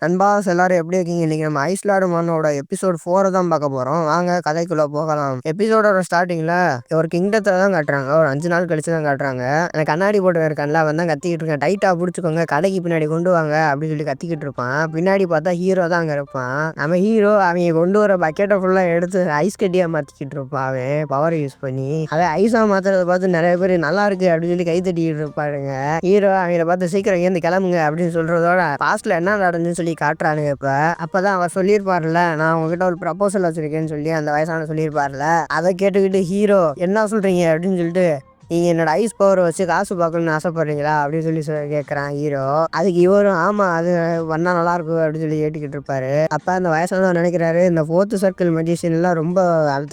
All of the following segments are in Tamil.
நண்பாஸ் எல்லாரும் எப்படி இருக்கீங்க? இன்னைக்கு நம்ம ஐஸ்லாடு மன்னோட எபிசோட் 4 தான் பார்க்க போறோம். வாங்க கதைக்குள்ள போகலாம். எபிசோடோட ஸ்டார்டிங்ல ஒரு கிங்டத்தை தான் காட்டுறாங்க. ஒரு 5 நாள் கழிச்சு தான் காட்டுறாங்க. அந்த கண்ணாடி போட்டு இருக்கான்ல, அவன் தான் கத்திக்கிட்டு இருக்கான். டைட்டா பிடிச்சிக்கோங்க, கடைக்கு பின்னாடி கொண்டு வாங்க அப்படின்னு சொல்லி கத்திக்கிட்டு இருப்பான். பின்னாடி பார்த்தா ஹீரோ தான் அங்க இருப்பான். நம்ம ஹீரோ அவங்க கொண்டு வர பக்கெட்டை ஃபுல்லா எடுத்து ஐஸ் கட்டியா மாத்திக்கிட்டு இருப்பான். அவன் பவர் யூஸ் பண்ணி அதை ஐஸா மாத்துறத பார்த்து நிறைய பேர் நல்லா இருக்கு அப்படின்னு சொல்லி கை தட்டிக்கிட்டு இருப்பாருங்க. ஹீரோ அவங்கள பார்த்து சீக்கிரம் ஏந்து கிளம்புங்க அப்படின்னு சொல்றதோட பாஸ்ட்ல என்ன நடந்துன்னு சொல்லி காட்டுறானுங்க. அப்பதான் அவர் சொல்லியிருப்பாருல, நான் உங்ககிட்ட ஒரு ப்ரப்போசல் வச்சிருக்கேன்னு சொல்லி அந்த வயசான சொல்லியிருப்பாருல, அதை கேட்டுக்கிட்டு ஹீரோ என்ன சொல்றீங்க அப்படின்னு சொல்லிட்டு, நீங்க என்னோட ஐஸ் பவர் வச்சு காசு பார்க்கணும்னு ஆசைப்படுறீங்களா அப்படின்னு சொல்லி கேட்கறான் ஹீரோ. அதுக்கு இவரும் ஆமா அது வந்தா நல்லா இருக்கும் அப்படின்னு சொல்லி கேட்டுக்கிட்டு இருப்பாரு. அப்ப அந்த வயசானவர் நினைக்கிறாரு, இந்த 4th சர்க்கிள் மெஜிஷியன் எல்லாம் ரொம்ப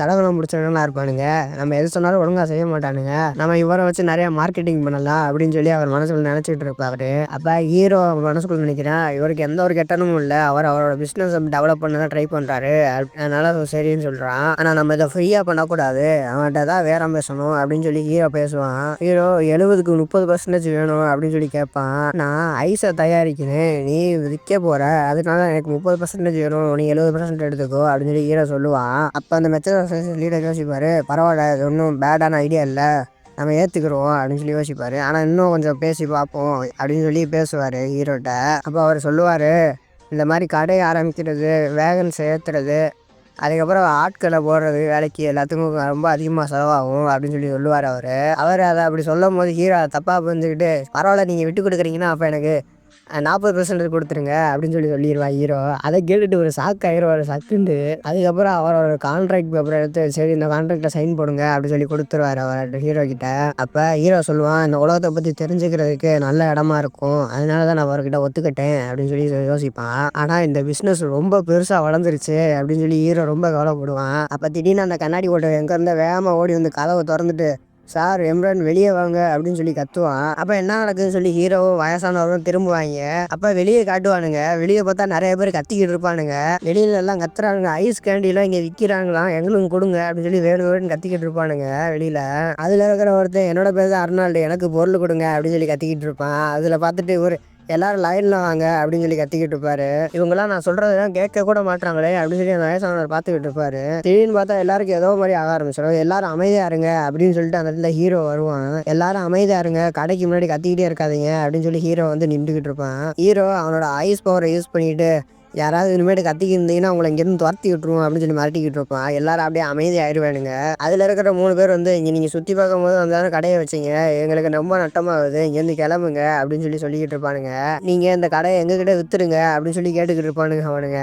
தடவெல்லாம் முடிச்சவங்களா இருப்பானுங்க, நம்ம எது சொன்னாலும் ஒழுங்கா செய்ய மாட்டானுங்க, நம்ம இவரை வச்சு நிறைய மார்க்கெட்டிங் பண்ணலாம் அப்படின்னு சொல்லி அவர் மனசுல நினைச்சிட்டு இருப்பாரு. அப்ப ஹீரோ மனசுக்குள்ள நினைக்கிறேன், இவருக்கு எந்த ஒரு கெட்டனும் இல்லை, அவரோட பிசினஸ் டெவலப் பண்ண தான் ட்ரை பண்றாரு, அதனால சரின்னு சொல்றான். ஆனா நம்ம இதை ஃப்ரீயா பண்ணக்கூடாது, அவன்கிட்ட தான் வேற பேசணும் அப்படின்னு சொல்லி ஹீரோ பேசுவான். ஹீரோ 70க்கு 30% வேணும் அப்படின்னு சொல்லி கேட்பான். நான் ஐஸை தயாரிக்கிறேன், நீ விற்க போற, அதனால எனக்கு 30% வேணும், நீ 70% எடுத்துக்கோ அப்படின்னு சொல்லி ஹீரோ சொல்லுவான். அப்ப அந்த மெச்சர் லீடர் யோசிப்பாரு, பரவாயில்ல இது ஒன்றும் பேடான ஐடியா இல்லை, நம்ம ஏற்றுக்குறோம் அப்படின்னு சொல்லி யோசிப்பாரு. ஆனால் இன்னும் கொஞ்சம் பேசி பார்ப்போம் அப்படின்னு சொல்லி பேசுவார் ஹீரோட்ட. அப்போ அவர் சொல்லுவார், இந்த மாதிரி கடை ஆரம்பிக்கிறது, வேகன்ஸ் ஏற்றுறது, அதுக்கப்புறம் ஆட்களை போடுறது வேலைக்கு எல்லாத்துக்கும் ரொம்ப அதிகமாக செலவாகும் அப்படின்னு சொல்லி சொல்லுவார் அவர் அதை அப்படி சொல்லும் போது ஹீரோ தப்பாக புரிஞ்சுக்கிட்டு, பரவாயில்ல நீங்கள் விட்டு கொடுக்குறீங்கன்னா அப்போ எனக்கு 40% கொடுத்துருங்க அப்படின்னு சொல்லிடுவா ஹீரோ. அதை கேட்டுட்டு ஒரு ஷாக் ஆயிடுவார் சட்டுண்டு. அதுக்கப்புறம் அவரோட கான்ட்ராக்ட் பேப்பரை எடுத்து, சரி இந்த கான்ட்ராக்டில் சைன் போடுங்க அப்படின்னு சொல்லி கொடுத்துருவாரு அவர் ஹீரோ கிட்ட. அப்போ ஹீரோ சொல்லுவான், இந்த உலகத்தை பற்றி தெரிஞ்சுக்கிறதுக்கு நல்ல இடமா இருக்கும், அதனால தான் நான் அவர்கிட்ட ஒத்துக்கிட்டேன் அப்படின்னு சொல்லி யோசிப்பான். ஆனால் இந்த பிஸ்னஸ் ரொம்ப பெருசாக வளர்ந்துருச்சு அப்படின்னு சொல்லி ஹீரோ ரொம்ப கவலைப்படுவான். அப்போ திடீர்னு அந்த கண்ணாடி ஓட்ட எங்கே இருந்தால் வேகமாக ஓடி வந்து கதவை திறந்துட்டு, சார் எம்ரான் வெளியே வாங்க அப்படின்னு சொல்லி கத்துவான். அப்போ என்ன நடக்குதுன்னு சொல்லி ஹீரோவும் வயசானவரும் திரும்புவாங்க. அப்போ வெளியே காட்டுவானுங்க. வெளியே பார்த்தா நிறைய பேர் கத்திக்கிட்டு இருப்பானுங்க. வெளியில எல்லாம் கத்துறானுங்க, ஐஸ் கேண்டிலாம் இங்கே விற்கிறாங்களாம், எங்களுக்கு கொடுங்க அப்படின்னு சொல்லி வேணும் வேணும்னு கத்திக்கிட்டு இருப்பானுங்க வெளியில. அதில் இருக்கிற ஒருத்தன், என்னோட பேர் தான் அர்னால்டு, எனக்கு பொருள் கொடுங்க அப்படின்னு சொல்லி கத்திக்கிட்டு இருப்பான். அதில் பார்த்துட்டு ஒரு எல்லாரும் லைன்ல வாங்க அப்படின்னு சொல்லி கத்திக்கிட்டு இருப்பாரு. இவங்கெல்லாம் நான் சொல்றதெல்லாம் கேட்க கூட மாட்டாங்களே அப்படின்னு சொல்லி அந்த வயசானவர் பார்த்துக்கிட்டு இருப்பாரு. திடீர்னு பார்த்தா எல்லாருக்கும் ஏதோ மாதிரி ஆக ஆரம்பிச்சிடும். எல்லாரும் அமைதியா இருங்க அப்படின்னு சொல்லிட்டு அந்த இடத்துல ஹீரோ வருவான். எல்லாரும் அமைதியா இருங்க, கடைக்கு முன்னாடி கத்திக்கிட்டே இருக்காதீங்க அப்படின்னு சொல்லி ஹீரோ வந்து நின்றுகிட்டு இருப்பான். ஹீரோ அவனோட ஐஸ் பவரை யூஸ் பண்ணிட்டு, யாராவது இனிமேட்டு கத்திக்கிட்டு இருந்தீங்கன்னா உங்களை இங்கேருந்து துரத்தி விட்டுருவோம் அப்படின்னு சொல்லி மிரட்டிக்கிட்டு இருப்பான். எல்லாரும் அப்படியே அமைதி ஆயிடுவானுங்க. அதில் இருக்கிற 3 பேர் வந்து, இங்கே நீங்கள் சுற்றி பார்க்கும்போது வந்தாலும் கடையை வச்சிங்க, எங்களுக்கு ரொம்ப நட்டமாகுது, இங்கேருந்து கிளம்புங்க அப்படின்னு சொல்லிக்கிட்டு இருப்பானுங்க. நீங்கள் இந்த கடையை எங்ககிட்ட வித்துருங்க அப்படின்னு சொல்லி கேட்டுக்கிட்டு இருப்பானுங்க அவனுங்க.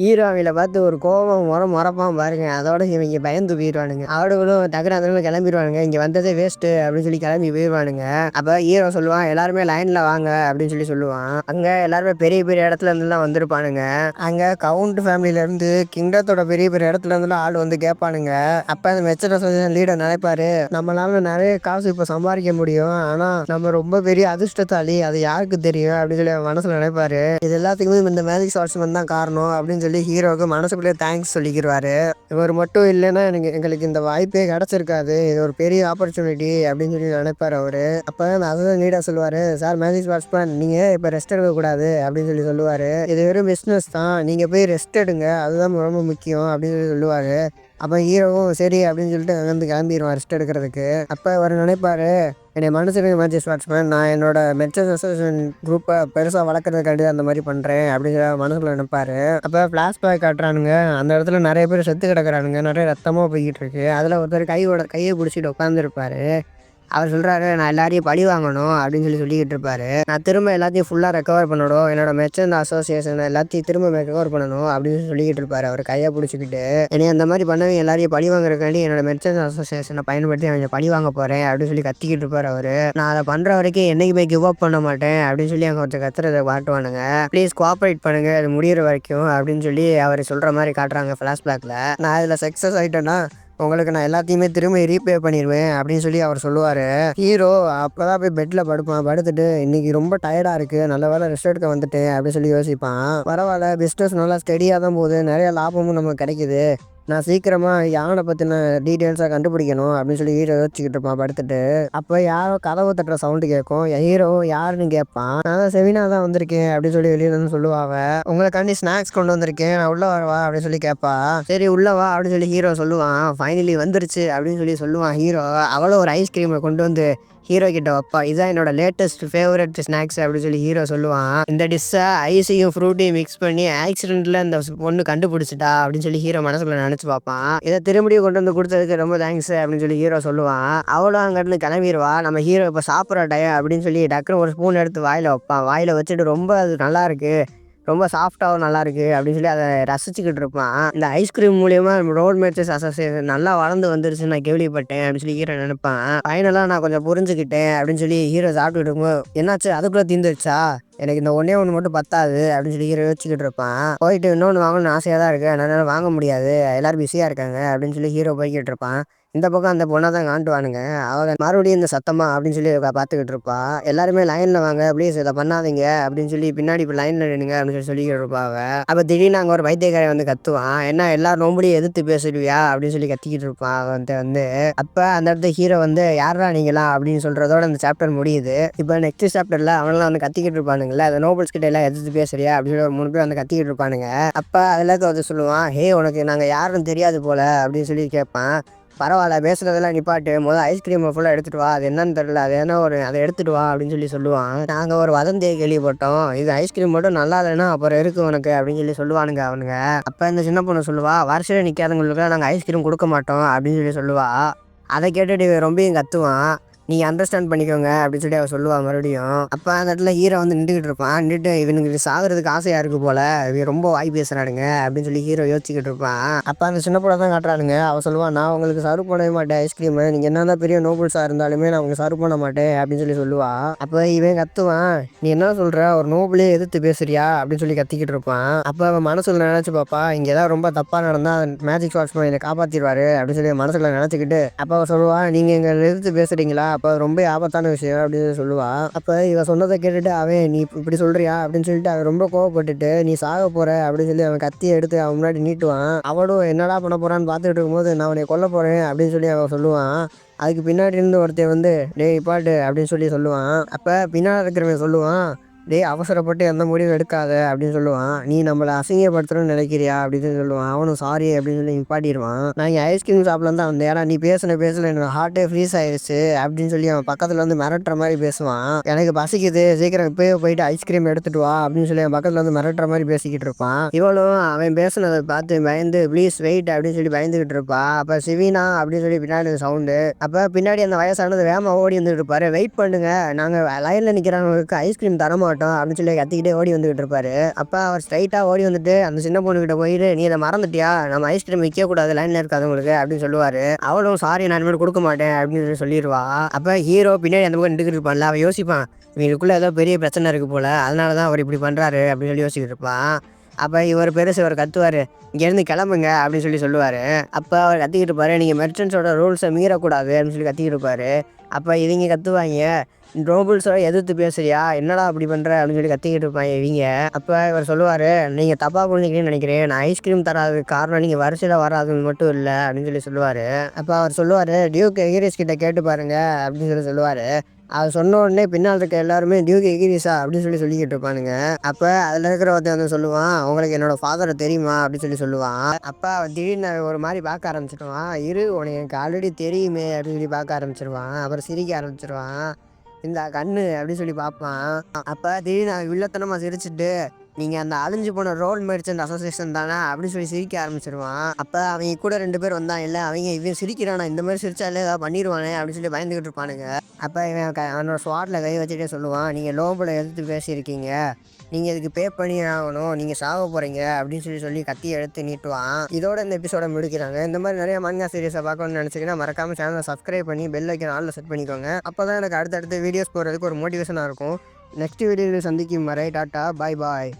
ஹீரோ அவங்கள பார்த்து ஒரு கோபம் முறப்பான் பாருங்க. அதோட இவங்க பயந்து போயிடுவானுங்க. அவனுங்களும் டக்குனு அந்த கிளம்பிடுவானுங்க, இங்கே வந்ததே வேஸ்ட்டு அப்படின்னு சொல்லி கிளம்பி போயிடுவானுங்க. அப்போ ஹீரோ சொல்லுவான், எல்லாருமே லைனில் வாங்க அப்படின்னு சொல்லி சொல்லுவான். அங்கே எல்லாருமே பெரிய பெரிய இடத்துல இருந்துலாம் வந்திருப்பானுங்க. அங்கே கவுண்ட் ஃபேமிலியிலேருந்து கிங்டத்தோட பெரிய பெரிய இடத்துல இருந்துலாம் ஆள் வந்து கேட்பானுங்க. அப்போ அந்த மெச்சர் அசோசியேஷன் லீடர் நினைப்பாரு, நம்மளால நிறைய காசு இப்போ சம்பாதிக்க முடியும், ஆனால் நம்ம ரொம்ப பெரிய அதிர்ஷ்டத்தாளி, அது யாருக்கு தெரியும் அப்படின்னு சொல்லி மனசில் நினைப்பாரு. இது எல்லாத்துக்குமே இந்த மேஜிக் ஸ்வாட்ஸ்மேன் தான் காரணம் அப்படின்னு சொல்லி ஹீரோவுக்கு மனசுக்குள்ளே தேங்க்ஸ் சொல்லிக்கிறாரு. இவர் மட்டும் இல்லைன்னா எங்களுக்கு இந்த வாய்ப்பே கிடைச்சிருக்காது, இது ஒரு பெரிய ஆப்பர்ச்சுனிட்டி அப்படின்னு சொல்லி நினைப்பாரு அவரு. அப்போ அதுதான் லீடர் சொல்லுவாரு, சார் மேஜிக் ஸ்வாட்ஸ்மேன் நீங்கள் இப்போ ரெஸ்ட் எடுக்கக்கூடாது அப்படின்னு சொல்லி சொல்லுவார். இது வெறும் பிஸ்னஸ் தான், நீங்கள் போய் ரெஸ்ட் எடுங்க, அதுதான் ரொம்ப முக்கியம் அப்படின்னு சொல்லி சொல்லுவார். அப்போ ஹீரோவும் சரி அப்படின்னு சொல்லிட்டு அங்கேருந்து கிளம்பிடுவான் ரெஸ்ட் எடுக்கிறதுக்கு. அப்போ அவர் நினைப்பாரு, என்னை மனுஷனுக்கு மேஜிக் ஸ்வாட்ஸ்மேன், நான் என்னோட மெச்சர் அசோசியேஷன் குரூப்பை பெருசாக வளர்க்குறதுக்காண்டி அந்த மாதிரி பண்ணுறேன் அப்படின்னு சொல்லி மனசுல நினைப்பாரு. அப்போ ஃப்ளாஷ்பேக் காட்டுறானுங்க. அந்த இடத்துல நிறைய பேர் செத்து கிடக்குறானுங்க, நிறைய ரத்தமாக போய்கிட்டு இருக்கு. அதில் ஒருத்தர் கையை பிடிச்சிட்டு உட்காந்துருப்பாரு. அவர் சொல்கிறாரு, நான் எல்லாரையும் பழி வாங்கணும் அப்படின்னு சொல்லிக்கிட்டு இருப்பாரு. நான் திரும்ப எல்லாத்தையும் ஃபுல்லாக ரெக்கவர் பண்ணணும், என்னோட மெச்சர் அசோசியேஷன் எல்லாத்தையும் திரும்ப ரெக்கவர் பண்ணணும் அப்படின்னு சொல்லிக்கிட்டு இருப்பாரு அவர் கையை பிடிச்சிக்கிட்டு. என்னை அந்த மாதிரி பண்ணவே எல்லாரையும் பழி வாங்குறதுக்காண்டி என்னோட மெச்சர் அசோசியேஷனை பயன்படுத்தி அவங்க பழி வாங்க போகிறேன் அப்படின்னு சொல்லி கத்திக்கிட்டு இருப்பார் அவர். நான் அதை பண்ணுற வரைக்கும் என்னைக்குமே கிவ் அப் பண்ண மாட்டேன் அப்படின்னு சொல்லி அங்கே ஒருத்தர் கத்துறதை காட்டுவானுங்க. ப்ளீஸ் கோஆப்ரேட் பண்ணுங்க, அது முடிகிற வரைக்கும் அப்படின்னு சொல்லி அவர் சொல்கிற மாதிரி காட்டுறாங்க ஃப்ளாஷ்பேக்கில். நான் அதில் சக்ஸஸ் ஆகிட்டேன்னா உங்களுக்கு நான் எல்லாத்தையுமே திரும்ப ரீபே பண்ணிடுவேன் அப்படின்னு சொல்லி அவர் சொல்லுவார். ஹீரோ அப்போ தான் போய் பெட்டில் படுத்துட்டு, இன்னைக்கு ரொம்ப டயர்டாக இருக்குது, நல்ல வேலை ரெஸ்ட் எடுக்க வந்துட்டேன் அப்படின்னு சொல்லி யோசிப்பான். பரவாயில்ல, பிஸ்னஸ் நல்லா ஸ்டெடியாக தான் போகுது, நிறைய லாபமும் நமக்கு கிடைக்குது, நான் சீக்கிரமா யானை பத்தின டீட்டெயில்ஸா கண்டுபிடிக்கணும் அப்படின்னு சொல்லி ஹீரோ யோசிச்சுக்கிட்டு இருப்பான் படுத்துட்டு. அப்ப யாரோ கதவு தட்டுற சவுண்டு கேட்கும். ஹீரோ யாருன்னு கேட்பான். நான் செவினா தான் வந்திருக்கேன் அப்படின்னு சொல்லி வெளியில இருந்து சொல்லுவாங்க. உங்களுக்காண்டி ஸ்நாக்ஸ் கொண்டு வந்திருக்கேன், நான் உள்ள வரவா அப்படின்னு சொல்லி கேட்பா. சரி உள்ள வா அப்படின்னு சொல்லி ஹீரோ சொல்லுவான். ஃபைனலி வந்துருச்சு அப்படின்னு சொல்லி சொல்லுவான் ஹீரோ. அவளும் ஒரு ஐஸ்கிரீமை கொண்டு வந்து ஹீரோ கிட்ட வைப்பா. இதான் என்னோட லேட்டஸ்ட் ஃபேவரட் ஸ்நாக்ஸ் அப்படின்னு சொல்லி ஹீரோ சொல்லுவான். இந்த டிஷ்ஷை ஐஸையும் ஃப்ரூட்டையும் மிக்ஸ் பண்ணி ஆக்சிடென்ட்ல இந்த பொண்ணு கண்டுபிடிச்சிட்டா அப்படின்னு சொல்லி ஹீரோ மனசுக்குள்ள நினைச்சு பார்ப்பான். இதை திரும்பியும் கொண்டு வந்து கொடுத்ததுக்கு ரொம்ப தேங்க்ஸ் அப்படின்னு சொல்லி ஹீரோ சொல்லுவான். அவளும் அங்கிருந்து கிளம்பிடுவா. நம்ம ஹீரோ இப்போ சாப்பிட்ற டைம் அப்படின்னு சொல்லி டக்குனு ஒரு ஸ்பூன் எடுத்து வாயில வைப்பான். வாயில வச்சுட்டு ரொம்ப அது நல்லா இருக்கு, ரொம்ப சாஃப்டாகவும் நல்லா இருக்கு அப்படின்னு சொல்லி அதை ரசிச்சுக்கிட்டு இருப்பான். இந்த ஐஸ்கிரீம் மூலியமா ரோட் மேட்சஸ் அசோசியேஷன் நல்லா வளர்ந்து வந்துருச்சுன்னு நான் கேள்விப்பட்டேன் அப்படின்னு சொல்லி ஹீரோ நினைப்பான். ஃபைனலாக நான் கொஞ்சம் புரிஞ்சுக்கிட்டேன் அப்படின்னு சொல்லி ஹீரோ சாப்பிட்டுட்டு இருக்கும்போது என்னாச்சு அதுக்குள்ளே தீர்ந்துருச்சா, எனக்கு இந்த ஒன்னே ஒன்று மட்டும் பத்தாது அப்படின்னு சொல்லி ஹீரோ யோசிச்சுக்கிட்டு இருப்பான். போயிட்டு இன்னொன்று வாங்கணும்னு ஆசையாக தான் இருக்கு, என்னால் வாங்க முடியாது, எல்லாரும் பிஸியாக இருக்காங்க அப்படின்னு சொல்லி ஹீரோ போய்கிட்டு இருப்பான். இந்த பக்கம் அந்த பொண்ணை தான் காட்டுவானுங்க. அவங்க மறுபடியும் இந்த சத்தமா அப்படின்னு சொல்லி பார்த்துக்கிட்டு இருப்பா. எல்லாருமே லைனில் வாங்க ப்ளீஸ், இதை பண்ணாதீங்க அப்படின்னு சொல்லி பின்னாடி இப்போ லைனில் நின்னுங்க அப்படின்னு சொல்லி சொல்லிக்கிட்டு இருப்பாங்க. அப்போ திடீர்னு அங்கே ஒரு வைத்தியக்காரன் வந்து கத்துவான். என்ன எல்லாரும் நோம்படியும் எதிர்த்து பேசுவியா அப்படின்னு சொல்லி கத்திக்கிட்டு இருப்பான் வந்து. அப்போ அந்த இடத்துல ஹீரோ வந்து யாரா நீங்களா அப்படின்னு சொல்றதோட அந்த சாப்டர் முடியுது. இப்போ நெக்ஸ்ட் சாப்டர்ல அவங்களாம் வந்து கத்திக்கிட்டு இருப்பானுங்களே, அந்த நோபல்ஸ் கிட்ட எல்லாம் எதிர்த்து பேசுறியா அப்படின்னு சொல்லி ஒரு 3 பேர் வந்து கத்திக்கிட்டு இருப்பானுங்க. அப்போ எல்லாத்தையும் வந்து சொல்லுவான், ஹே உனக்கு நாங்கள் யாருன்னு தெரியாது போல அப்படின்னு சொல்லி கேட்பான். பரவாயில்ல பேசுறதெல்லாம் நிப்பாட்டு, முதல்ல ஐஸ்கிரீமை ஃபுல்லாக எடுத்துட்டு வா, அது என்னன்னு தெரியல, அது என்ன ஒரு அதை எடுத்துட்டு வா அப்படின்னு சொல்லி சொல்லுவான். நாங்கள் ஒரு வதந்தியை கேள்விப்பட்டோம், இது ஐஸ்கிரீம் மட்டும் நல்லா இல்லைன்னா அப்புறம் இருக்கு உனக்கு அப்படின்னு சொல்லி சொல்லுவானுங்க அவனுங்க. அப்போ இந்த சின்ன பொண்ணு சொல்லுவா, வரிசையில் நிற்காதவங்களுக்கு நாங்கள் ஐஸ்கிரீம் கொடுக்க மாட்டோம் அப்படின்னு சொல்லி சொல்லுவா. அதை கேட்டுட்டு ரொம்பவும் கத்துவான். நீங்கள் அண்டர்ஸ்டாண்ட் பண்ணிக்கோங்க அப்படின்னு சொல்லி அவள் சொல்லுவாள் மறுபடியும். அப்போ அந்த இடத்துல ஹீரோ வந்து நின்றுக்கிட்டு இருப்பான். நின்றுட்டு இவனுக்கு சாகிறதுக்கு ஆசையாக இருக்குது போல, இவன் ரொம்ப வாய் பேசுகிறானுங்க அப்படின்னு சொல்லி ஹீரோ யோசிச்சுக்கிட்டு இருப்பான். அப்போ அந்த சின்ன பொண்ணை தான் காட்டுறானுங்க. அவள் சொல்லுவான், நான் உங்களுக்கு சர்வ் பண்ணவே மாட்டேன் ஐஸ்கிரீமு, நீங்கள் என்ன தான் பெரிய நோபல்ஸாக இருந்தாலுமே நான் உங்களுக்கு சர்வ் பண்ண மாட்டேன் அப்படின்னு சொல்லி சொல்லுவா. அப்போ இவன் கத்துவான், நீ என்ன சொல்கிற, ஒரு நோபலே எதிர்த்து பேசுறியா அப்படின்னு சொல்லி கத்திக்கிட்டு இருப்பான். அப்போ அவன் மனசுல நினச்சி பாப்பா, இங்கே ஏதாவது ரொம்ப தப்பாக நடந்தால் மேஜிக் வாட்ச்மேன் என்னை காப்பாற்றிடுவாரு அப்படின்னு சொல்லி மனசுல நினச்சிக்கிட்டு அப்போ அவள் சொல்லுவான், நீங்கள் எங்களை எதிர்த்து பேசுறீங்களா, அப்போ ரொம்ப ஆபத்தான விஷயம் அப்படின்னு சொல்லுவா. அப்போ இவன் சொன்னதை கேட்டுட்டு அவன் நீ இப்படி சொல்றியா அப்படின்னு சொல்லிட்டு அவன் ரொம்ப கோவப்பட்டுட்டு நீ சாக போற அப்படின்னு சொல்லி அவன் கத்தியை எடுத்து அவன் முன்னாடி நீட்டுவான். அவனும் என்னடா பண்ண போறான்னு பார்த்துட்டு இருக்கும்போது நான் அவனை கொல்ல போறேன் அப்படின்னு சொல்லி அவன் சொல்லுவான். அதுக்கு பின்னாடி இருந்து ஒருத்தன் வந்து டேய் பாட்டு அப்படின்னு சொல்லி சொல்லுவான். அப்போ பின்னாடி இருக்கிறவன் சொல்லுவான், டேய் அவசரப்பட்டு எந்த முடிவும் எடுக்காத அப்படின்னு சொல்லுவான். நீ நம்மளை அசிங்கப்படுத்துறன்னு நினைக்கிறியா அப்படின்னு சொல்லுவான். அவனும் சாரி அப்படின்னு சொல்லி நிப்பாட்டிடுவான். நான் இங்கே ஐஸ்கிரீம் ஷாப்ல தான் வந்தேன், ஏன்னா நீ பேசல என்னோட ஹார்ட்டே ஃப்ரீஸ் ஆயிடுச்சு அப்படின்னு சொல்லி அவன் பக்கத்துல வந்து மிரட்டுற மாதிரி பேசுவான். எனக்கு பசிக்குது, சீக்கிரம் இப்போயே போயிட்டு ஐஸ்கிரீம் எடுத்துட்டு வா அப்படின்னு சொல்லி அவன் பக்கத்துல வந்து மிரட்டுற மாதிரி பேசிக்கிட்டு இருப்பான். இவளும் அவன் பேசுனதை பார்த்து பயந்து ப்ளீஸ் வெயிட் அப்படின்னு சொல்லி பயந்துகிட்டு இருப்பா. அப்போ சிவினா அப்படின்னு சொல்லி பின்னாடி சவுண்டு. அப்போ பின்னாடி அந்த வயசானது வேகமாக ஓடி வந்துட்டு இருப்பாரு. வெயிட் பண்ணுங்க, நாங்கள் லைனில் நிற்கிறவங்களுக்கு ஐஸ்கிரீம் தர மாட்டோம் அப்படின்னு சொல்லி கத்திக்கிட்டே ஓடி வந்துகிட்டு இருப்பாரு. அப்போ அவர் ஸ்ட்ரைட்டாக ஓடி வந்துட்டு அந்த சின்ன பொண்ணுகிட்ட போயிட்டு நீ இதை மறந்துட்டியா, நம்ம ஐஸ்கிரீம் விற்க கூடாது லைனில் இருக்காதவங்களுக்கு அப்படின்னு சொல்லுவாரு. அவளும் சாரி நான் இனிமேல் கொடுக்க மாட்டேன் அப்படின்னு சொல்லி சொல்லிடுவா. அப்போ ஹீரோ பின்னாடி அந்த பக்கம் நின்றுக்கிட்டு இருப்பான்ல, அவன் யோசிப்பான் இவங்களுக்குள்ள ஏதோ பெரிய பிரச்சனை இருக்கு போல, அதனால தான் அவர் இப்படி பண்ணுறாரு அப்படின்னு சொல்லி யோசிச்சுட்டு இருப்பான். அப்போ இவர் பெருசு இவர் கத்துவார், இங்கேருந்து கிளம்புங்க அப்படின்னு சொல்லி சொல்லுவார். அப்போ அவர் கத்திக்கிட்டு இருப்பாரு, நீங்கள் மெர்ச்சன்ஸோட ரூல்ஸை மீறக்கூடாது அப்படின்னு சொல்லி கத்திக்கிட்டு இருப்பாரு. அப்போ இவங்க கத்துவாங்க, நோபல்ஸோட எதிர்த்து பேசுறியா, என்னடா அப்படி பண்ணுற அப்படின்னு சொல்லி கத்திக்கிட்டு இருப்பாங்க இவங்க. அப்போ இவர் சொல்லுவார், நீங்கள் தப்பாக புரிஞ்சுக்கிறீங்கன்னு நினைக்கிறேன், நான் ஐஸ்கிரீம் தராதுக்கு காரணம் நீங்கள் வரிசையில் வராதுன்னு மட்டும் இல்லை அப்படின்னு சொல்லி சொல்லுவார். அப்போ அவர் சொல்லுவார், டியூக் எகிரிஸ் கிட்ட கேட்டு பாருங்க அப்படின்னு சொல்லி சொல்லுவார். அவர் சொன்ன உடனே பின்னால் இருக்க எல்லாருமே டியூக் எகிரிஸா அப்படின்னு சொல்லி சொல்லிக்கிட்டு இருப்பானுங்க. அப்போ அதில் இருக்கிற ஒருத்தன் வந்து சொல்லுவான், உங்களுக்கு என்னோட ஃபாதரை தெரியுமா அப்படின்னு சொல்லி சொல்லுவான். அப்போ அவன் திடீர்னு ஒரு மாதிரி பார்க்க ஆரம்பிச்சிடுவான். உனக்கு எனக்கு ஆல்ரெடி தெரியுமே அப்படின்னு சொல்லி பார்க்க ஆரம்பிச்சிருவான். அப்புறம் சிரிக்க ஆரம்பிச்சிருவான். இந்த கண்ணு அப்படின்னு சொல்லி பார்ப்பான். அப்போ திடீர்னு அவன் வில்லத்தனமாக சிரிச்சுட்டு நீங்கள் அந்த அழிஞ்சு போன ரோல் மெர்ச்சன்ட் அசோசியேஷன் தானே அப்படின்னு சொல்லி சிரிக்க ஆரம்பிச்சிருவான். அப்போ அவங்க கூட 2 பேர் வந்தான் இல்லை, அவங்க இவன் சிரிக்கிறானா, இந்த மாதிரி சிரிச்சாலே ஏதாவது பண்ணிடுவானே அப்படின்னு சொல்லி பயந்துக்கிட்டு இருப்பானுங்க. அப்போ இவன் அவனோட ஸ்வாட்டில் கை வச்சுட்டே சொல்லுவான், நீங்கள் லோபலை எதிர்த்து பேசியிருக்கீங்க, நீங்கள் இதுக்கு பே பண்ணி ஆகணும், நீங்கள் சாக போகிறீங்க அப்படின்னு சொல்லி சொல்லி கத்தி எடுத்து நீட்டுவான். இதோட இந்த எபிசோட முடிக்கிறாங்க. இந்த மாதிரி நிறைய மங்கா சீரிஸை பார்க்கணும்னு நினச்சிங்கன்னா மறக்காமல் சேனலை சப்ஸ்கிரைப் பண்ணி பெல் ஐக்கன் ஆல்ல செட் பண்ணிக்கோங்க. அப்போ தான் எனக்கு அடுத்தடுத்த வீடியோஸ் போடுறதுக்கு ஒரு மோட்டிவேஷனாக இருக்கும். நெக்ஸ்ட் வீடியோவில் சந்திக்கும் வரை டாட்டா பாய் பாய்.